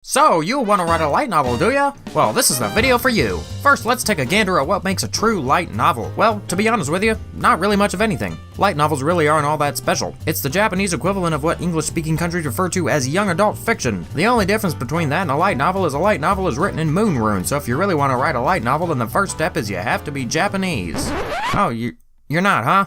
So, you want to write a light novel, do ya? Well, this is the video for you. First, let's take a gander at what makes a true light novel. Well, to be honest with you, not really much of anything. Light novels really aren't all that special. It's the Japanese equivalent of what English-speaking countries refer to as young adult fiction. The only difference between that and a light novel is written in moon rune, so if you really want to write a light novel, then the first step is you have to be Japanese. Oh, you're not, huh?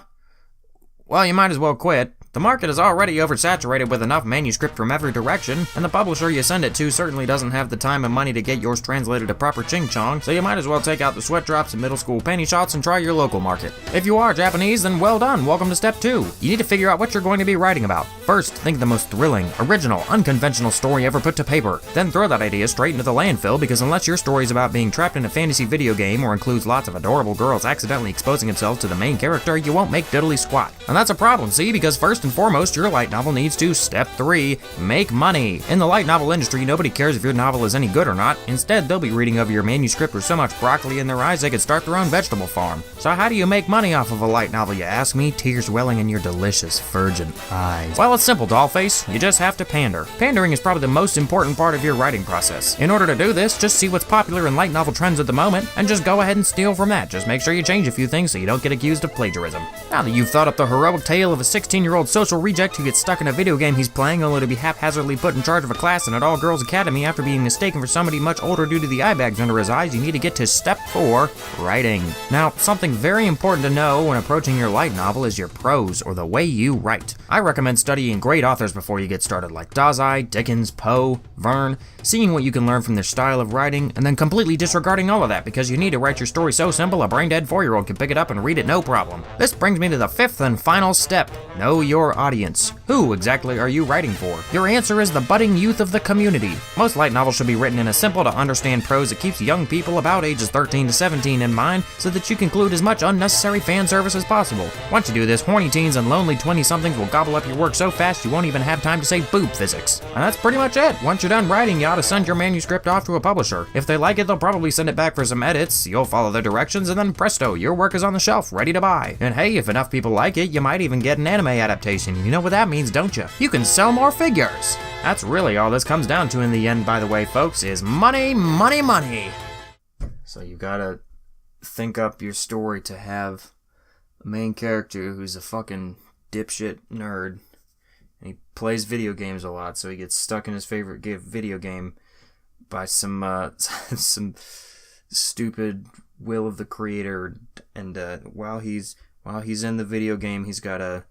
Well, you might as well quit. The market is already oversaturated with enough manuscript from every direction, and the publisher you send it to certainly doesn't have the time and money to get yours translated to proper ching-chong, so you might as well take out the sweat drops and middle school penny shots and try your local market. If you are Japanese, then well done, welcome to step 2. You need to figure out what you're going to be writing about. First, think of the most thrilling, original, unconventional story ever put to paper. Then throw that idea straight into the landfill, because unless your story is about being trapped in a fantasy video game or includes lots of adorable girls accidentally exposing themselves to the main character, you won't make diddly squat. And that's a problem, see, because first and foremost, your light novel needs to, step 3, make money. In the light novel industry, nobody cares if your novel is any good or not. Instead, they'll be reading over your manuscript with so much broccoli in their eyes they could start their own vegetable farm. So how do you make money off of a light novel, you ask me, tears welling in your delicious virgin eyes? Well, it's simple, dollface. You just have to pander. Pandering is probably the most important part of your writing process. In order to do this, just see what's popular in light novel trends at the moment, and just go ahead and steal from that. Just make sure you change a few things so you don't get accused of plagiarism. Now that you've thought up the heroic tale of a 16-year-old social reject who gets stuck in a video game he's playing only to be haphazardly put in charge of a class in an all-girls academy after being mistaken for somebody much older due to the eye bags under his eyes, you need to get to step 4, writing. Now, something very important to know when approaching your light novel is your prose, or the way you write. I recommend studying great authors before you get started, like Dazai, Dickens, Poe, Verne, seeing what you can learn from their style of writing, and then completely disregarding all of that because you need to write your story so simple a brain-dead 4-year-old can pick it up and read it no problem. This brings me to the 5th and final step, know your audience. Who exactly are you writing for? Your answer is the budding youth of the community. Most light novels should be written in a simple to understand prose that keeps young people about ages 13 to 17 in mind so that you can include as much unnecessary fan service as possible. Once you do this, horny teens and lonely 20-somethings will gobble up your work so fast you won't even have time to say boob physics. And that's pretty much it. Once you're done writing, you ought to send your manuscript off to a publisher. If they like it, they'll probably send it back for some edits, you'll follow their directions, and then presto, your work is on the shelf, ready to buy. And hey, if enough people like it, you might even get an anime adaptation. You know what that means, don't you? You can sell more figures. That's really all this comes down to in the end, by the way, folks, is money, money, money. So you gotta think up your story to have a main character who's a fucking dipshit nerd, and he plays video games a lot, so he gets stuck in his favorite video game by some some stupid will of the creator, and while he's in the video game, he's gotta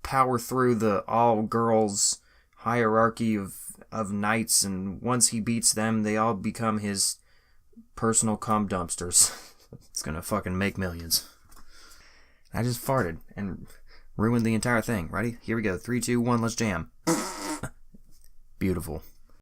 power through the all-girls hierarchy of knights, and once he beats them, they all become his personal cum dumpsters. It's gonna fucking make millions. I just farted and ruined the entire thing. Ready? Here we go. 3, 2, 1, let's jam. Beautiful.